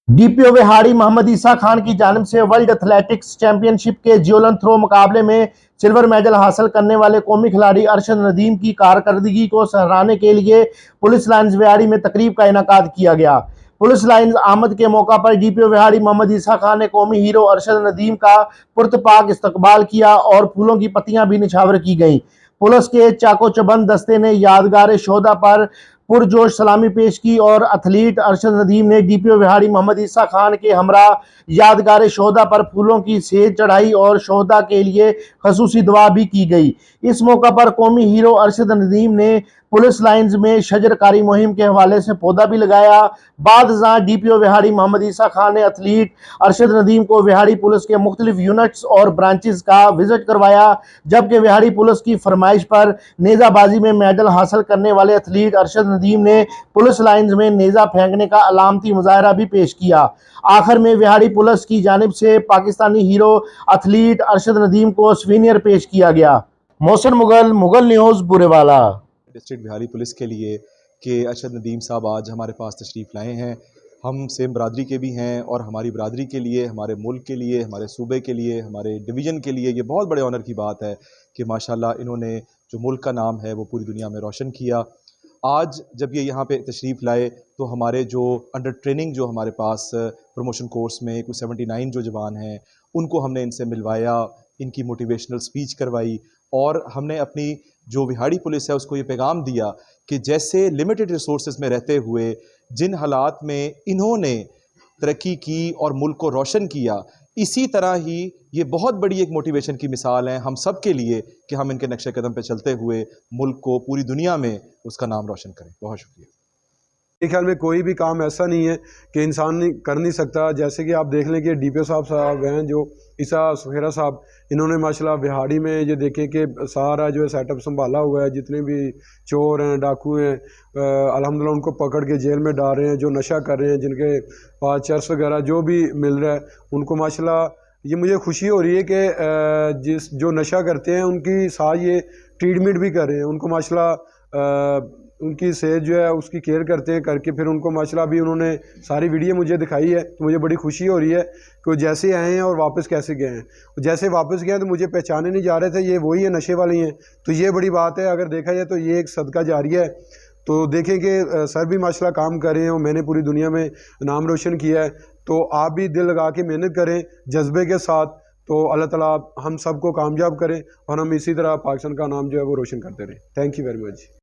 DPO Vehari Mohammad ईसा खान की जानिब से वर्ल्ड एथलेटिक्स चैंपियनशिप के ज्यूलन थ्रो मुकाबले में सिल्वर मेडल हासिल करने वाले कौमी खिलाड़ी अरशद नदीम की कारकर्दगी को सराहने के लिए पुलिस लाइन्स विहाड़ी में तकरीब का इनेकाद किया गया। पुलिस लाइन्स आमद के मौका पर डीपीओ विहाड़ी मोहम्मद ईसा खान ने कौमी हीरो अरशद नदीम का पुरतपाक इस्तकबाल किया और फूलों की पत्तियां भी निछावर की गईं। पुलिस के चाको चबंद दस्ते ने यादगार शोधा पर पुरजोश सलामी पेश की और एथलीट अरशद नदीम ने डीपीओ विहाड़ी मोहम्मद ईसा खान के हमरा यादगार शोधा पर फूलों की सेज चढ़ाई और शोधा के लिए खसूसी दुआ भी की गई। इस मौका पर कौमी हीरो अरशद नदीम ने पुलिस लाइन्स में शजरकारी मुहिम के हवाले से पौधा भी लगाया। बाद डीपीओ विहाड़ी मोहम्मद ईसा खान ने एथलीट अरशद नदीम को विहाड़ी पुलिस के मुख्तलिफ यूनिट्स और ब्रांचेस का विजिट करवाया, जबकि विहाड़ी पुलिस की फरमाइश पर नेजाबाजी में मेडल हासिल करने वाले एथलीट अरशद नदीम ने पुलिस लाइन्स में नेजा फेंकने का अलामती मुजाहरा भी पेश किया। आखिर में विहाड़ी पुलिस की जानिब से पाकिस्तानी हीरो एथलीट अरशद नदीम को स्वीनियर पेश किया गया। Mohsin Mughal, Mughal news, Burewala. District Bihari police के लिए कि अरशद नदीम साहब आज हमारे पास तशरीफ़ लाए हैं। हम सेम बरादरी के भी हैं और हमारी बरादरी के लिए, हमारे मुल्क के लिए, हमारे सूबे के लिए, हमारे डिवीज़न के लिए ये बहुत बड़े ऑनर की बात है कि माशाल्लाह इन्होंने जो मुल्क का नाम है वो पूरी दुनिया में रोशन किया। आज जब ये यहाँ पे तशरीफ़ लाए तो हमारे जो अंडर ट्रेनिंग जो हमारे पास प्रमोशन कोर्स में कुछ 79 जो जवान हैं उनको हमने इनसे मिलवाया, इनकी मोटिवेशनल स्पीच करवाई और हमने अपनी जो विहाड़ी पुलिस है उसको ये पैगाम दिया कि जैसे लिमिटेड रिसोर्सेज में रहते हुए जिन हालात में इन्होंने तरक्की की और मुल्क को रोशन किया, इसी तरह ही ये बहुत बड़ी एक मोटिवेशन की मिसाल है हम सब के लिए कि हम इनके नक्शे कदम पे चलते हुए मुल्क को पूरी दुनिया में उसका नाम रोशन करें। बहुत शुक्रिया। मेरे ख्याल में कोई भी काम ऐसा नहीं है कि इंसान नहीं कर नहीं सकता। जैसे कि आप देख लें कि डीपीओ साहब हैं जो ईसा सुहेरा साहब, इन्होंने माशाल्लाह बिहाड़ी में ये देखें कि सारा जो है सेटअप संभाला हुआ है। जितने भी चोर हैं, डाकू हैं, अल्हम्दुलिल्लाह उनको पकड़ के जेल में डाल रहे हैं। जो नशा कर रहे हैं, जिनके पास चर्स वगैरह जो भी मिल रहा है उनको माशाल्लाह ये मुझे खुशी हो रही है कि जो नशा करते हैं उनकी साथ ये ट्रीटमेंट भी कर रहे हैं। उनको माशाल्लाह उनकी सेहत जो है उसकी केयर करते हैं करके फिर उनको माशाल्लाह भी उन्होंने सारी वीडियो मुझे दिखाई है तो मुझे बड़ी खुशी हो रही है कि वो जैसे आए हैं और वापस कैसे गए हैं। जैसे वापस गए तो मुझे पहचाने नहीं जा रहे थे, ये वही है, नशे वाले हैं। तो ये बड़ी बात है। अगर देखा जाए तो ये एक सदका जारिया है। तो देखें कि सर भी माशाल्लाह काम कर रहे हैं और मैंने पूरी दुनिया में नाम रोशन किया है। तो आप भी दिल लगा के मेहनत करें जज्बे के साथ, तो अल्लाह ताला हम सबको कामयाब करें और हम इसी तरह पाकिस्तान का नाम जो है वो रोशन करते रहें। Thank you very much.